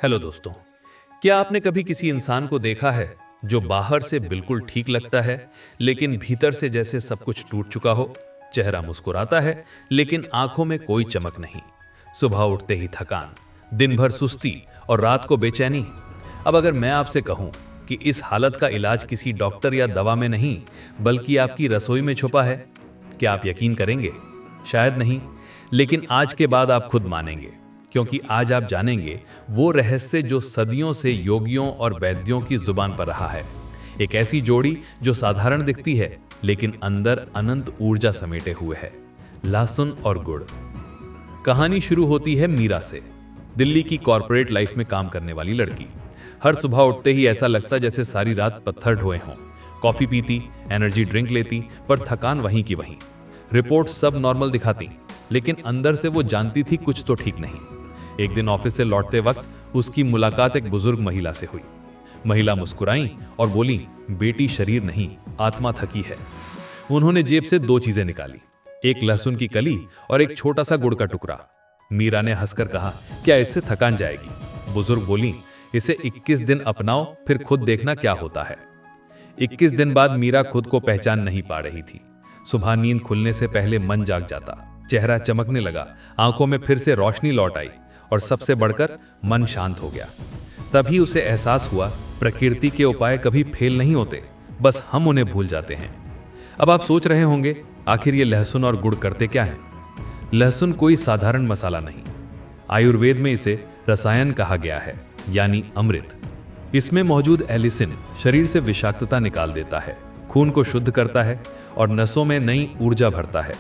Hello दोस्तों, क्या आपने कभी किसी इंसान को देखा है जो बाहर से बिल्कुल ठीक लगता है लेकिन भीतर से जैसे सब कुछ टूट चुका हो। चेहरा मुस्कुराता है लेकिन आंखों में कोई चमक नहीं। सुबह उठते ही थकान, दिन भर सुस्ती और रात को बेचैनी। अब अगर मैं आपसे कहूं कि इस हालत का इलाज किसी डॉक्टर या दवा में नहीं बल्कि आपकी रसोई में छुपा है, क्या आप यकीन करेंगे? शायद नहीं, लेकिन आज के बाद आप खुद मानेंगे, क्योंकि आज आप जानेंगे वो रहस्य जो सदियों से योगियों और वैद्यों की जुबान पर रहा है। एक ऐसी जोड़ी जो साधारण दिखती है लेकिन अंदर अनंत ऊर्जा समेटे हुए है, लहसुन और गुड़। कहानी शुरू होती है मीरा से, दिल्ली की कॉर्पोरेट लाइफ में काम करने वाली लड़की। हर सुबह उठते ही ऐसा लगता जैसे सारी रात पत्थर ढोए हों। कॉफी पीती, एनर्जी ड्रिंक लेती, पर थकान वहीं की वहीं। रिपोर्ट सब नॉर्मल दिखाती, लेकिन अंदर से वो जानती थी कुछ तो ठीक नहीं। एक दिन ऑफिस से लौटते वक्त उसकी मुलाकात एक बुजुर्ग महिला से हुई। महिला मुस्कुराई और बोली, बेटी शरीर नहीं, आत्मा थकी है। उन्होंने जेब से दो चीजें निकाली, एक लहसुन की कली और एक छोटा सा गुड़ का टुकड़ा। मीरा ने हंसकर कहा, क्या इससे थकान जाएगी? बुजुर्ग बोली, इसे 21 दिन अपनाओ, फिर खुद देखना क्या होता है। 21 दिन बाद मीरा खुद को पहचान नहीं पा रही थी। सुबह नींद खुलने से पहले मन जाग जाता, चेहरा चमकने लगा, आंखों में फिर से रोशनी लौट आई और सबसे बढ़कर मन शांत हो गया। तभी उसे एहसास हुआ, प्रकृति के उपाय कभी फेल नहीं होते, बस हम उन्हें भूल जाते हैं। अब आप सोच रहे होंगे, आखिर ये लहसुन और गुड़ करते क्या है? लहसुन कोई साधारण मसाला नहीं, आयुर्वेद में इसे रसायन कहा गया है, यानी अमृत। इसमें मौजूद एलिसिन शरीर से विषाक्तता निकाल देता है, खून को शुद्ध करता है और नसों में नई ऊर्जा भरता है।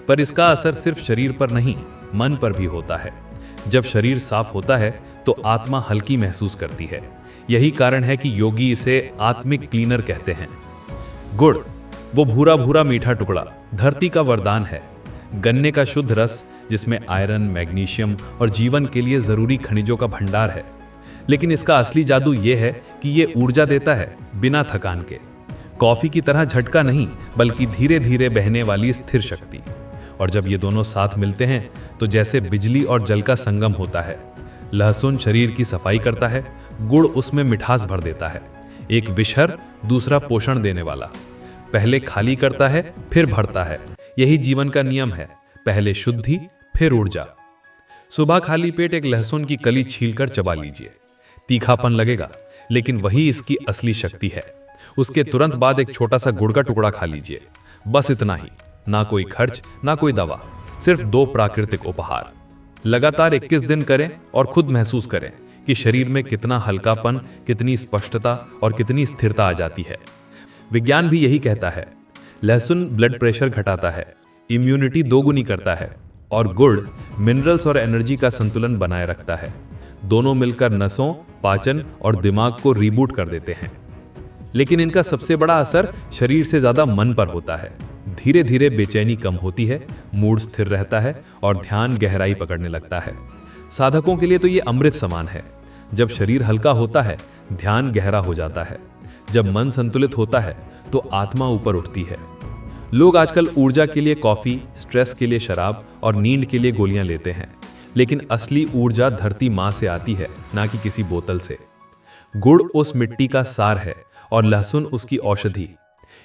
पर इसका असर सिर्फ शरीर पर नहीं, मन पर भी होता है। जब शरीर साफ होता है तो आत्मा हल्की महसूस करती है। यही कारण है कि योगी इसे आत्मिक क्लीनर कहते हैं। गुड़, वो भूरा भूरा मीठा टुकड़ा, धरती का वरदान है। गन्ने का शुद्ध रस जिसमें आयरन, मैग्नीशियम और जीवन के लिए जरूरी खनिजों का भंडार है। लेकिन इसका असली जादू ये है कि ये ऊर्जा देता है बिना थकान के। कॉफी की तरह झटका नहीं, बल्कि धीरे धीरे बहने वाली स्थिर शक्ति। और जब ये दोनों साथ मिलते हैं तो जैसे बिजली और जल का संगम होता है। लहसुन शरीर की सफाई करता है, गुड़ उसमें मिठास भर देता है। एक विषहर, दूसरा पोषण देने वाला। पहले खाली करता है, फिर भरता है। यही जीवन का नियम है, पहले शुद्धि, फिर ऊर्जा। सुबह खाली पेट एक लहसुन की कली छीलकर चबा लीजिए। तीखापन लगेगा, लेकिन वही इसकी असली शक्ति है। उसके तुरंत बाद एक छोटा सा गुड़ का टुकड़ा खा लीजिए। बस इतना ही, ना कोई खर्च, ना कोई दवा, सिर्फ 2 प्राकृतिक उपहार। लगातार 21 दिन करें और खुद महसूस करें कि शरीर में कितना हल्कापन, कितनी स्पष्टता और कितनी स्थिरता आ जाती है। विज्ञान भी यही कहता है। लहसुन ब्लड प्रेशर घटाता है, इम्यूनिटी दोगुनी करता है और गुड़ मिनरल्स और एनर्जी का संतुलन बनाए रखता है। दोनों मिलकर नसों, पाचन और दिमाग को रीबूट कर देते हैं। लेकिन इनका सबसे बड़ा असर शरीर से ज्यादा मन पर होता है। धीरे धीरे बेचैनी कम होती है, मूड स्थिर रहता है और ध्यान गहराई पकड़ने लगता है। साधकों के लिए तो ये अमृत समान है। जब शरीर हल्का होता है, ध्यान गहरा हो जाता है। जब मन संतुलित होता है तो आत्मा ऊपर उठती है। लोग आजकल ऊर्जा के लिए कॉफी, स्ट्रेस के लिए शराब और नींद के लिए गोलियां लेते हैं, लेकिन असली ऊर्जा धरती मां से आती है, ना कि किसी बोतल से। गुड़ उस मिट्टी का सार है और लहसुन उसकी औषधि।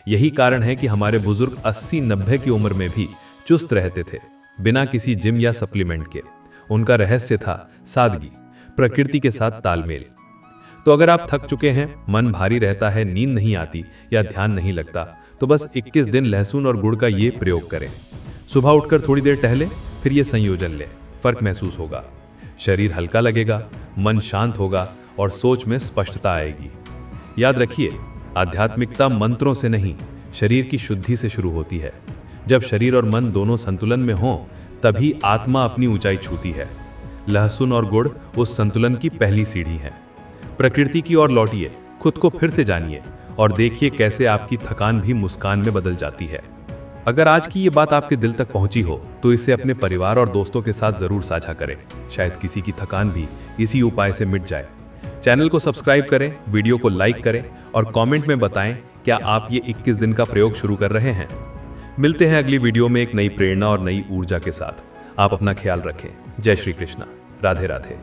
यही कारण है कि हमारे बुजुर्ग 80-90 की उम्र में भी चुस्त रहते थे, बिना किसी जिम या सप्लीमेंट के। उनका रहस्य था सादगी, प्रकृति के साथ तालमेल। तो अगर आप थक चुके हैं, मन भारी रहता है, नींद नहीं आती या ध्यान नहीं लगता, तो बस 21 दिन लहसुन और गुड़ का ये प्रयोग करें। सुबह उठकर थोड़ी देर टहले, फिर ये संयोजन लें। फर्क महसूस होगा, शरीर हल्का लगेगा, मन शांत होगा और सोच में स्पष्टता आएगी। याद रखिए, आध्यात्मिकता मंत्रों से नहीं, शरीर की शुद्धि से शुरू होती है। जब शरीर और मन दोनों संतुलन में हों, तभी आत्मा अपनी ऊंचाई छूती है। लहसुन और गुड़ उस संतुलन की पहली सीढ़ी है। प्रकृति की ओर लौटिए, खुद को फिर से जानिए और देखिए कैसे आपकी थकान भी मुस्कान में बदल जाती है। अगर आज की ये बात आपके दिल तक पहुंची हो तो इसे अपने परिवार और दोस्तों के साथ जरूर साझा करें। शायद किसी की थकान भी इसी उपाय से मिट जाए। चैनल को सब्सक्राइब करें, वीडियो को लाइक करें और कमेंट में बताएं क्या आप ये 21 दिन का प्रयोग शुरू कर रहे हैं। मिलते हैं अगली वीडियो में एक नई प्रेरणा और नई ऊर्जा के साथ। आप अपना ख्याल रखें। जय श्री कृष्णा। राधे राधे।